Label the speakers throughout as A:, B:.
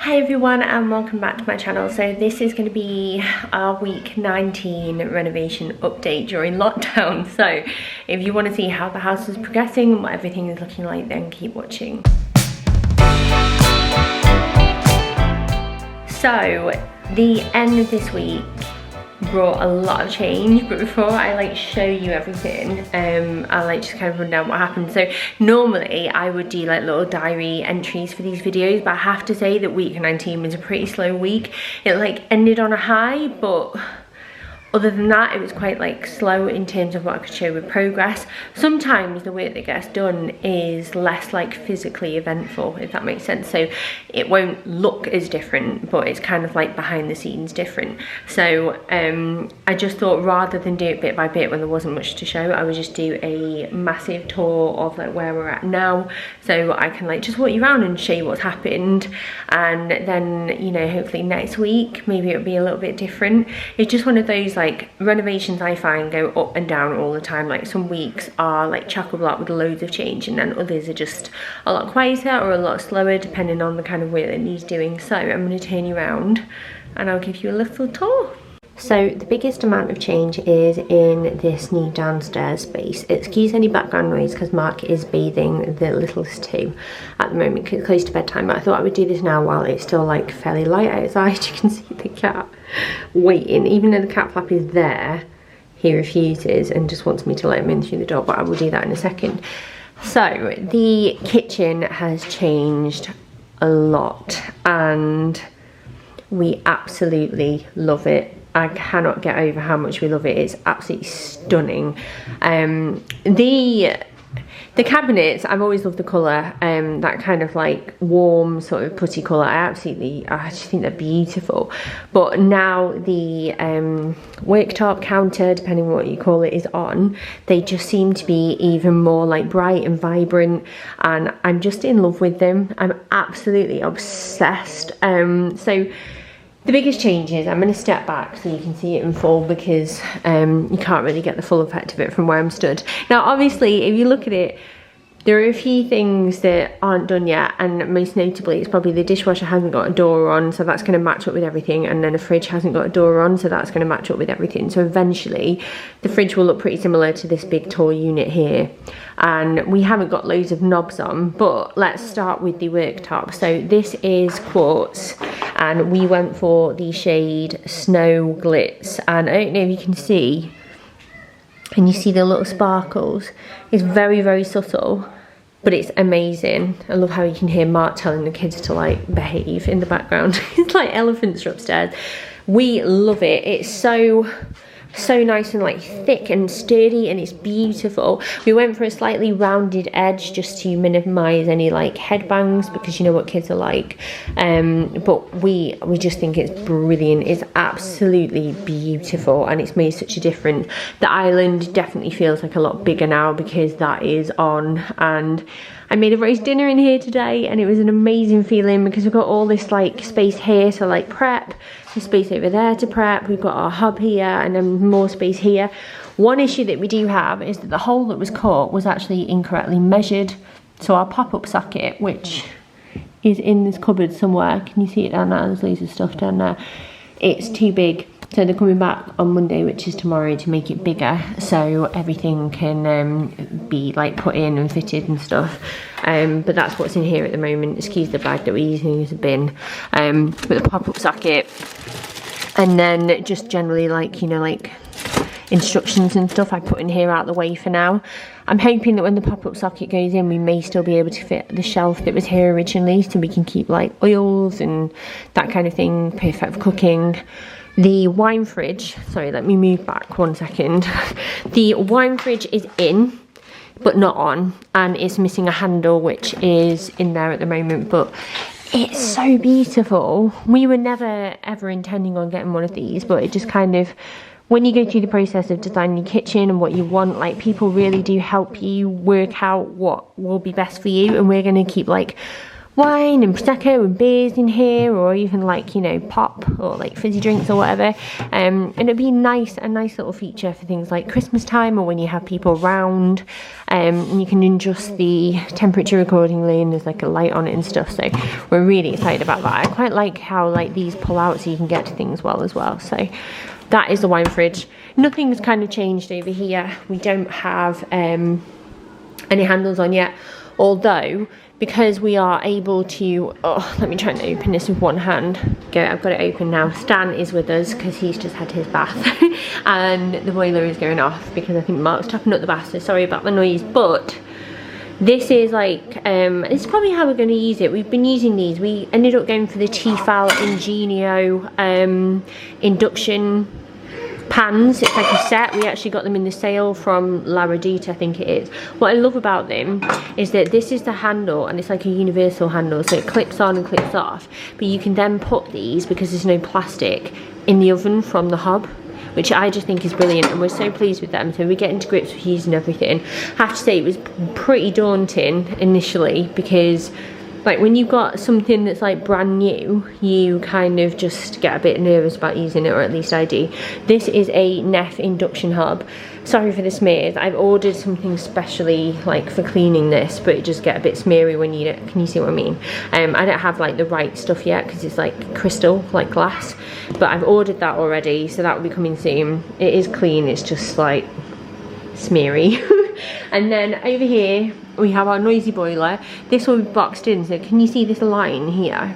A: Hi everyone and welcome back to my channel. So this is going to be our week 19 renovation update during lockdown. So if you want to see how the house is progressing and what everything is looking like, then keep watching. So the end of this week brought a lot of change, but before I show you everything, I'll just kind of run down what happened. So normally I would do little diary entries for these videos, but I have to say that week 19 was a pretty slow week. It ended on a high, but other than that, it was quite slow in terms of what I could show with progress. Sometimes the work that gets done is less physically eventful, if that makes sense. So it won't look as different, but it's kind of behind the scenes different. So I just thought rather than do it bit by bit when there wasn't much to show, I would just do a massive tour of where we're at now. So I can just walk you around and show you what's happened. And then, you know, hopefully next week, maybe it'll be a little bit different. It's just one of those renovations I find go up and down all the time. Some weeks are chock-a-block with loads of change, and then others are just a lot quieter or a lot slower depending on the kind of work that needs doing. So I'm going to turn you around and I'll give you a little tour. So the biggest amount of change is in this new downstairs space. Excuse any background noise because Mark is bathing the littlest two at the moment because it's close to bedtime, but I thought I would do this now while it's still fairly light outside. You can see the cat waiting. Even though the cat flap is there, he refuses and just wants me to let him in through the door, but I will do that in a second. So the kitchen has changed a lot and we absolutely love it. I cannot get over how much we love it. It's absolutely stunning. The cabinets, I've always loved the colour, that kind of warm sort of putty colour. I just think they're beautiful. But now the worktop counter, depending on what you call it, is on. They just seem to be even more bright and vibrant, and I'm just in love with them. I'm absolutely obsessed. So the biggest change is, I'm going to step back so you can see it in full because you can't really get the full effect of it from where I'm stood. Now obviously if you look at it, there are a few things that aren't done yet, and most notably it's probably the dishwasher hasn't got a door on, so that's going to match up with everything, and then the fridge hasn't got a door on, so that's going to match up with everything. So eventually the fridge will look pretty similar to this big tall unit here, and we haven't got loads of knobs on. But let's start with the worktop. So this is quartz and we went for the shade Snow Glitz, and I don't know if you can see, and you see the little sparkles. It's very, very subtle, but it's amazing. I love how you can hear Mark telling the kids to behave in the background. It's like elephants are upstairs. We love it. It's so nice and thick and sturdy, and it's beautiful. We went for a slightly rounded edge just to minimize any headbangs, because you know what kids are like. But we just think it's brilliant. It's absolutely beautiful, and it's made such a difference. The island definitely feels a lot bigger now because that is on, and I made a roast dinner in here today, and it was an amazing feeling because we've got all this space here to prep. There's space over there to prep. We've got our hub here and then more space here. One issue that we do have is that the hole that was cut was actually incorrectly measured. So our pop-up socket, which is in this cupboard somewhere, can you see it down there? There's loads of stuff down there. It's too big. So they're coming back on Monday, which is tomorrow, to make it bigger so everything can be put in and fitted and stuff. But that's what's in here at the moment. Excuse the bag that we're using as a bin. But the pop-up socket, and then just generally instructions and stuff I put in here out the way for now. I'm hoping that when the pop-up socket goes in, we may still be able to fit the shelf that was here originally, so we can keep oils and that kind of thing, perfect for cooking. The wine fridge, sorry, let me move back 1 second. The wine fridge is in, but not on, and it's missing a handle, which is in there at the moment, but it's so beautiful. We were never ever intending on getting one of these, but it just kind of, when you go through the process of designing your kitchen and what you want, people really do help you work out what will be best for you, and we're going to keep wine and prosecco and beers in here, or even like, you know, pop or like fizzy drinks or whatever. And it'd be a nice little feature for things like Christmas time or when you have people around. And you can adjust the temperature accordingly, and there's like a light on it and stuff. So we're really excited about that. I quite like how like these pull out so you can get to things well as well. So that is the wine fridge. Nothing's kind of changed over here. We don't have any handles on yet, although because we are able to, oh, let me try and open this with one hand. I've got it open now. Stan is with us because he's just had his bath and the boiler is going off because I think Mark's topping up the bath, so sorry about the noise. But this is like, this is probably how we're going to use it. We've been using these. We ended up going for the Tefal Ingenio induction pans. It's like a set. We actually got them in the sale from La Redita, I think it is. What I love about them is that this is the handle, and it's like a universal handle, so it clips on and clips off, but you can then put these, because there's no plastic, in the oven from the hob, which I just think is brilliant, and we're so pleased with them. So we're getting to grips with using everything. I have to say it was pretty daunting initially, because like when you've got something that's like brand new, you kind of just get a bit nervous about using it, or at least I do. This is a Neff Induction Hub. Sorry for the smears. I've ordered something specially like for cleaning this, but it just get a bit smeary when you can you see what I mean? I don't have like the right stuff yet because it's like crystal, like glass, but I've ordered that already, so that will be coming soon. It is clean, it's just like smeary. And then over here we have our noisy boiler. This will be boxed in, so can you see this line here?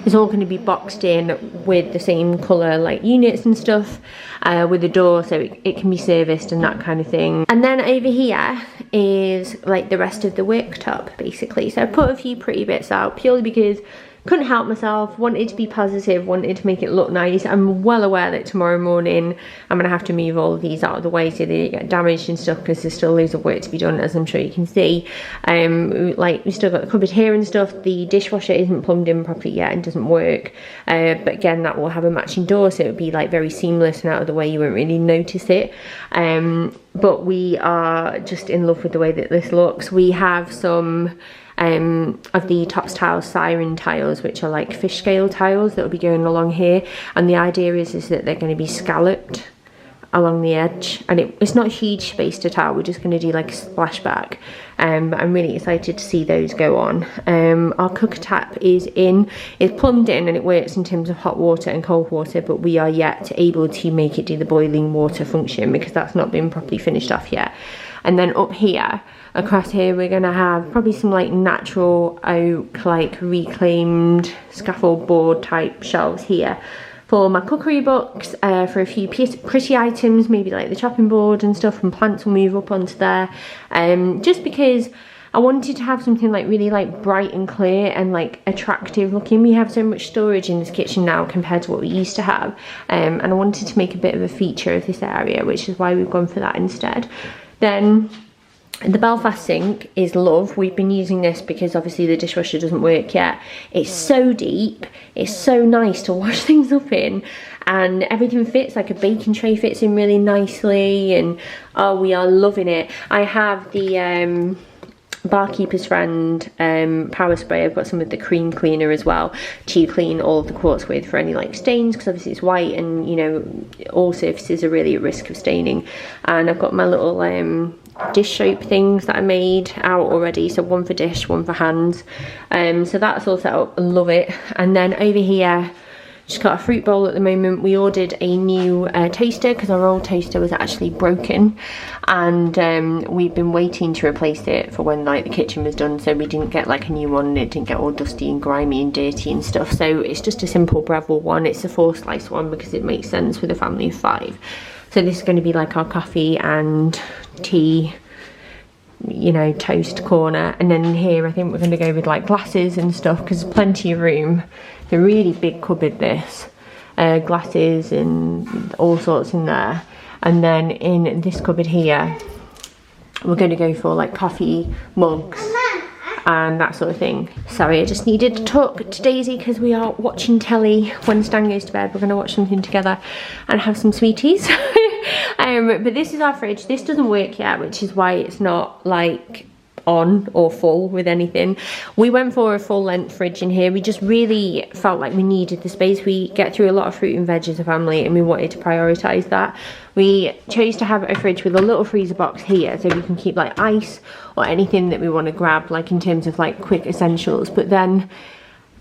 A: It's all going to be boxed in with the same colour like units and stuff, with a door so it can be serviced and that kind of thing. And then over here is like the rest of the worktop basically. So I put a few pretty bits out purely because couldn't help myself, wanted to be positive, wanted to make it look nice. I'm well aware that tomorrow morning I'm gonna have to move all of these out of the way so they get damaged and stuff, because there's still loads of work to be done, as I'm sure you can see. Like we still got the cupboard here and stuff. The dishwasher isn't plumbed in properly yet and doesn't work, but again that will have a matching door, so it would be like very seamless and out of the way, you won't really notice it. But we are just in love with the way that this looks. We have some of the Tops Tiles Siren tiles, which are like fish scale tiles that will be going along here, and the idea is that they're going to be scalloped along the edge, and it's not huge space to tile. We're just going to do like a splashback, but I'm really excited to see those go on. Our cooker tap is plumbed in, and it works in terms of hot water and cold water, but we are yet able to make it do the boiling water function because that's not been properly finished off yet. And then up here, across here, we're gonna have probably some like natural oak, like reclaimed scaffold board type shelves here for my cookery books, for a few pretty items, maybe like the chopping board and stuff, and plants will move up onto there. Just because I wanted to have something like really like bright and clear and like attractive looking. We have so much storage in this kitchen now compared to what we used to have, and I wanted to make a bit of a feature of this area, which is why we've gone for that instead. Then the Belfast Sink is love. We've been using this because obviously the dishwasher doesn't work yet. It's so deep, it's so nice to wash things up in, and everything fits, like a baking tray fits in really nicely, and oh, we are loving it. I have the Barkeeper's Friend power spray. I've got some of the cream cleaner as well to clean all of the quartz with for any like stains, because obviously it's white and you know all surfaces are really at risk of staining. And I've got my little dish soap things that I made out already, so one for dish, one for hands, so that's all set up. I love it. And then over here just got a fruit bowl at the moment. We ordered a new toaster because our old toaster was actually broken, and we've been waiting to replace it for when like the kitchen was done, so we didn't get like a new one and it didn't get all dusty and grimy and dirty and stuff. So it's just a simple Breville one. It's a 4-slice one because it makes sense with a family of 5. So this is going to be like our coffee and tea, you know, toast corner. And then here I think we're going to go with like glasses and stuff because there's plenty of room. It's a really big cupboard this, glasses and all sorts in there. And then in this cupboard here we're going to go for like coffee mugs and that sort of thing. Sorry, I just needed to talk to Daisy because we are watching telly. When Stan goes to bed we're going to watch something together and have some sweeties. But this is our fridge. This doesn't work yet, which is why it's not like on or full with anything. We went for a full length fridge in here. We just really felt like we needed the space. We get through a lot of fruit and veg as a family, and we wanted to prioritise that. We chose to have a fridge with a little freezer box here, so we can keep like ice or anything that we want to grab, like in terms of like quick essentials. But then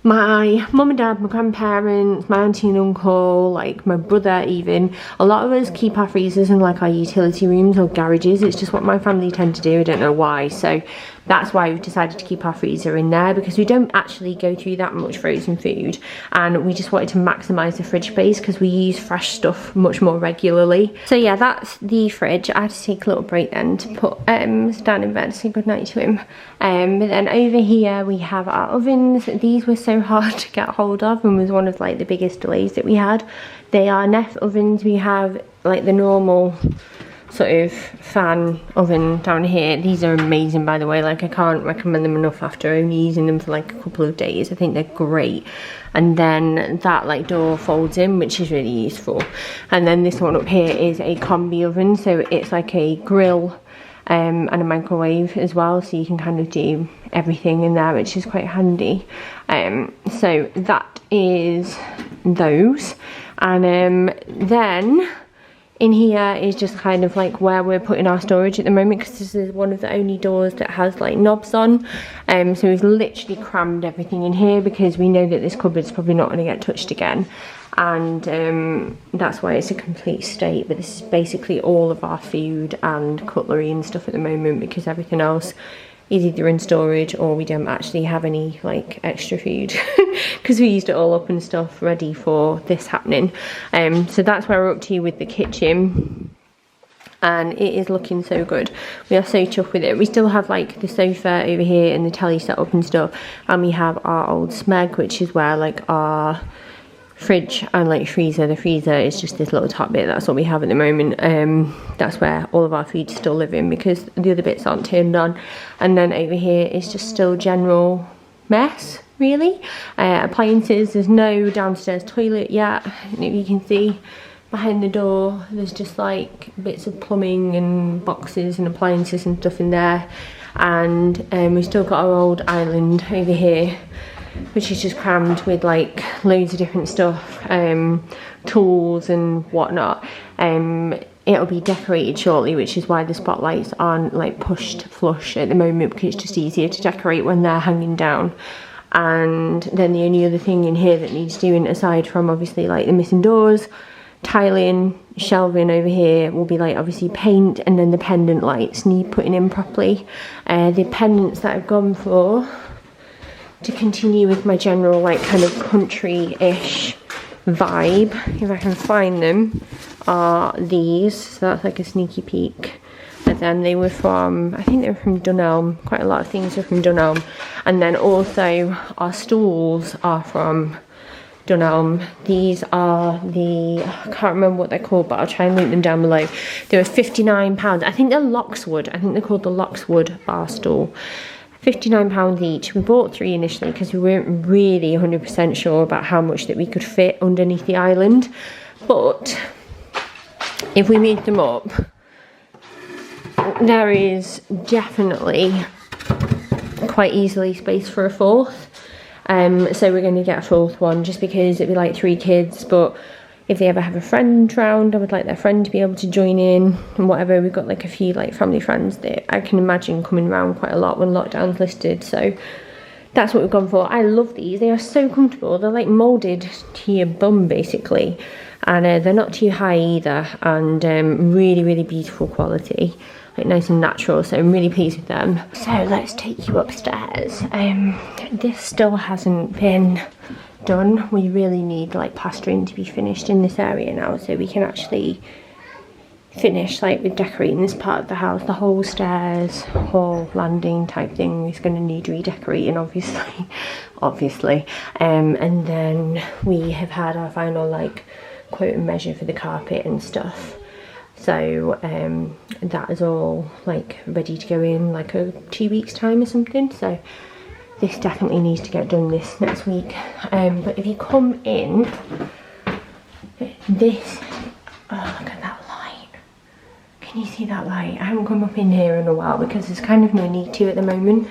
A: my mum and dad, my grandparents, my auntie and uncle, like my brother even, a lot of us keep our freezers in like our utility rooms or garages. It's just what my family tend to do. I don't know why. So that's why we've decided to keep our freezer in there, because we don't actually go through that much frozen food, and we just wanted to maximise the fridge space because we use fresh stuff much more regularly. So yeah, that's the fridge. I had to take a little break then to put Stan in bed, say goodnight to him. But then over here we have our ovens. These were so hard to get hold of and was one of like the biggest delays that we had. They are Neff ovens. We have like the normal sort of fan oven down here. These are amazing, by the way. Like, I can't recommend them enough after only using them for like a couple of days. I think they're great. And then that like door folds in, which is really useful. And then this one up here is a combi oven, so it's like a grill and a microwave as well, so you can kind of do everything in there, which is quite handy. So that is those. And then in here is just kind of like where we're putting our storage at the moment, because this is one of the only doors that has like knobs on. So we've literally crammed everything in here because we know that this cupboard's probably not going to get touched again. And that's why it's a complete state. But this is basically all of our food and cutlery and stuff at the moment, because everything else is either in storage or we don't actually have any like extra food because we used it all up and stuff ready for this happening. So that's where we're up to with the kitchen, and it is looking so good. We are so chuffed with it. We still have like the sofa over here and the telly set up and stuff, and we have our old smeg, which is where like our fridge and like freezer. The freezer is just this little top bit. That's what we have at the moment. That's where all of our food's still living because the other bits aren't turned on. And then over here is just still general mess, really. Appliances. There's no downstairs toilet yet. If you can see behind the door, there's just like bits of plumbing and boxes and appliances and stuff in there. And we've still got our old island over here, which is just crammed with like loads of different stuff, tools and whatnot. It'll be decorated shortly, which is why the spotlights aren't like pushed flush at the moment, because it's just easier to decorate when they're hanging down. And then the only other thing in here that needs doing, aside from obviously like the missing doors, tiling, shelving over here, will be like obviously paint, and then the pendant lights need putting in properly. The pendants that I've gone for, to continue with my general like kind of country-ish vibe, if I can find them, are these. So that's like a sneaky peek. But then they were from, I think they were from Dunelm. Quite a lot of things are from Dunelm. And then also our stools are from Dunelm. These are the, I can't remember what they're called, but I'll try and link them down below. They were £59. I think they're Lockswood. I think they're called the Lockswood bar stool. £59 each. We bought 3 initially because we weren't really 100% sure about how much that we could fit underneath the island. But if we move them up, there is definitely quite easily space for a 4th. So we're going to get a 4th one just because it'd be like 3 kids, but if they ever have a friend round, I would like their friend to be able to join in and whatever. We've got like a few like family friends that I can imagine coming around quite a lot when lockdown's listed. So that's what we've gone for. I love these. They are so comfortable. They're like moulded to your bum basically. And they're not too high either. And really beautiful quality. Like nice and natural. So I'm really pleased with them. So let's take you upstairs. This still hasn't been done. We really need like plastering to be finished in this area now, so we can actually finish like with decorating this part of the house. The whole stairs, hall, landing type thing is going to need redecorating, obviously. And then we have had our final like quote and measure for the carpet and stuff. So that is all like ready to go in like a 2 weeks time or something. So this definitely needs to get done this next week. But if you come in, this, oh look at that light. Can Can you see that light? I haven't come up in here in a while because there's kind of no need to at the moment.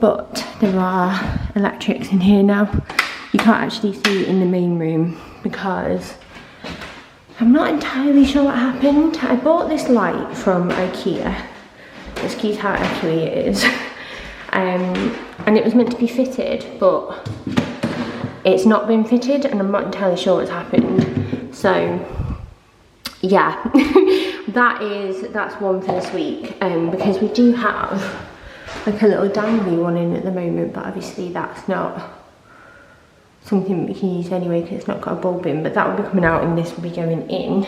A: But there are electrics in here now. You can't actually see it in the main room because I'm not entirely sure what happened. I bought this light from IKEA. Excuse how echoey it is. And it was meant to be fitted, but it's not been fitted and I'm not entirely sure what's happened. So yeah, that's one for this week. Because we do have like a little dangly one in at the moment, but obviously that's not something we can use anyway because it's not got a bulb in, but that will be coming out and this will be going in.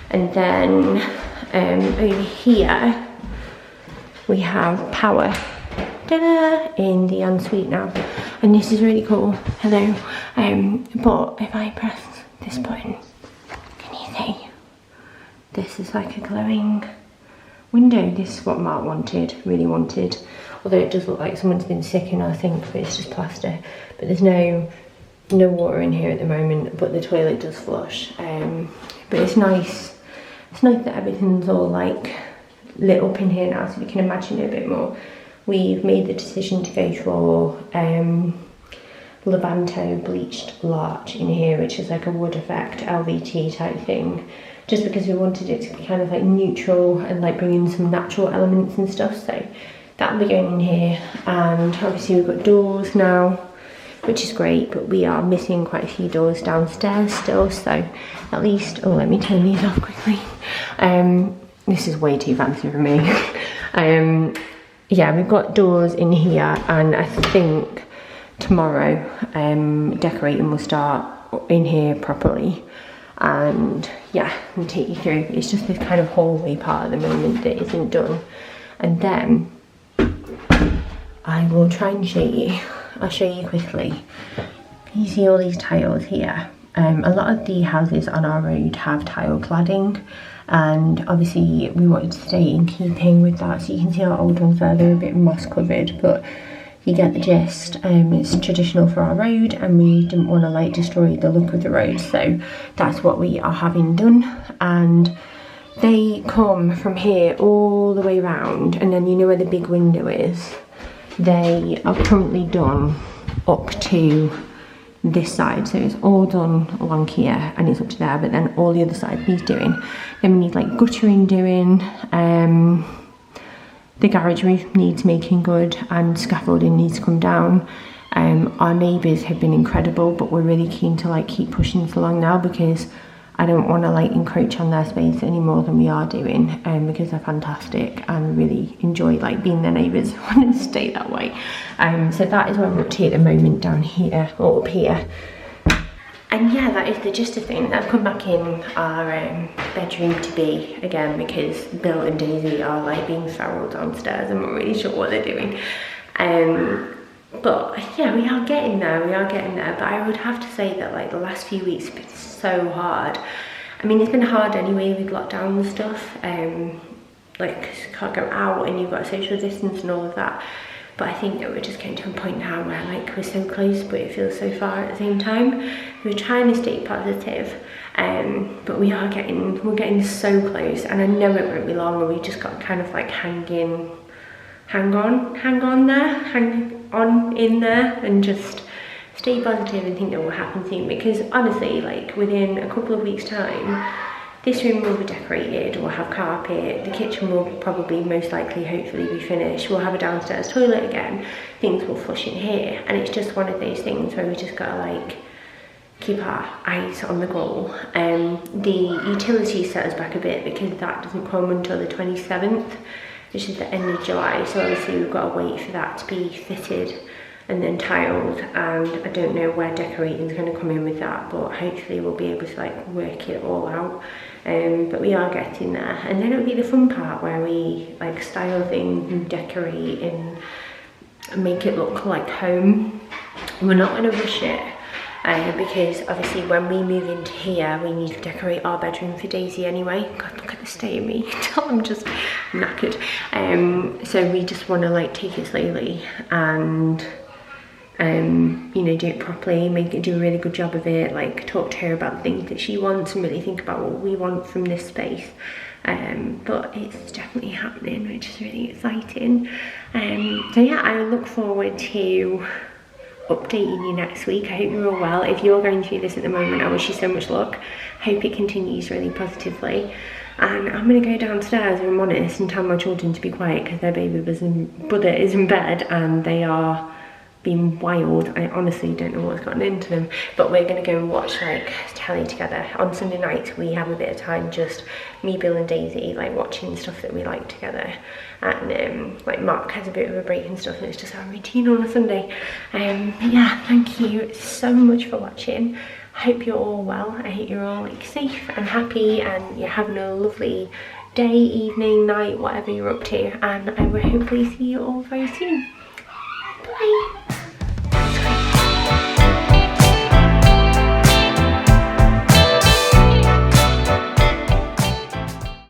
A: And then over here we have power in the ensuite now, and this is really cool. Hello. But if I press this button, can you see? This is like a glowing window. This is what Mark really wanted. Although it does look like someone's been sick in our sink, but it's just plaster. But there's no water in here at the moment, but the toilet does flush. But it's nice. It's nice that everything's all like lit up in here now, so we can imagine it a bit more. We've made the decision to go for Levanto bleached larch in here, which is like a wood effect LVT type thing, just because we wanted it to be kind of like neutral and like bring in some natural elements and stuff. So that'll be going in here. And obviously we've got doors now, which is great, but we are missing quite a few doors downstairs still, so at least, oh, let me turn these off quickly. This is way too fancy for me. Yeah, we've got doors in here, and I think tomorrow decorating will start in here properly. And yeah, I'll take you through. It's just this kind of hallway part at the moment that isn't done. And then I will try and show you. I'll show you quickly. Can you see all these tiles here? A lot of the houses on our road have tile cladding, and obviously we wanted to stay in keeping with that. So you can see our old ones there, they're a bit moss covered, but you get the gist. It's traditional for our road, and we didn't want to like destroy the look of the road, so that's what we are having done. And they come from here all the way around, and then you know where the big window is? They are currently done up to this side, so it's all done along here and it's up to there, but then all the other side needs doing. Then we need like guttering doing, the garage roof needs making good, and scaffolding needs to come down. Our neighbours have been incredible, but we're really keen to like keep pushing this along now, because I don't want to like encroach on their space any more than we are doing, because they're fantastic and really enjoy like being their neighbours. I want to stay that way. So that is where we're up to at the moment, down here or up here. And yeah, that is the gist of things. I've come back in our bedroom to be again, because Bill and Daisy are like being feral downstairs. I'm not really sure what they're doing. But yeah, we are getting there, but I would have to say that like the last few weeks have been so hard. I mean, it's been hard anyway with lockdown and stuff, like 'cause you can't go out and you've got social distance and all of that. But I think that we're just getting to a point now where like we're so close, but it feels so far at the same time. We're trying to stay positive, but we're getting so close, and I know it won't be long, and we just got to kind of like hang on in there and just stay positive and think that will happen soon. Because honestly, like within a couple of weeks time, this room will be decorated, we'll have carpet, the kitchen will probably most likely hopefully be finished, we'll have a downstairs toilet again, things will flush in here, and it's just one of those things where we just gotta like keep our eyes on the goal. The utility set us back a bit because that doesn't come until the 27th, which is the end of July, so obviously we've got to wait for that to be fitted and then tiled, and I don't know where decorating is going to come in with that, but hopefully we'll be able to like work it all out. But we are getting there, and then it'll be the fun part where we like style things and decorate and make it look like home. We're not going to rush it, because obviously when we move into here we need to decorate our bedroom for Daisy anyway. God, look at the state of me. I'm just knackered. So we just want to like take it slowly and you know, do it properly, do a really good job of it, like talk to her about the things that she wants and really think about what we want from this space. but it's definitely happening, which is really exciting. So yeah, I look forward to updating you next week. I hope you're all well. If you're going through this at the moment, I wish you so much luck. Hope it continues really positively. And I'm going to go downstairs, if I'm honest, and tell my children to be quiet because their baby brother is in bed and they are being wild. I honestly don't know what's gotten into them, but we're going to go and watch like telly together. On Sunday night we have a bit of time, just me, Bill and Daisy, like watching stuff that we like together, and like Mark has a bit of a break and stuff, and it's just our routine on a Sunday. But yeah, thank you so much for watching. I hope you're all well. I hope you're all like safe and happy and you're having a lovely day, evening, night, whatever you're up to, and I will hopefully see you all very soon.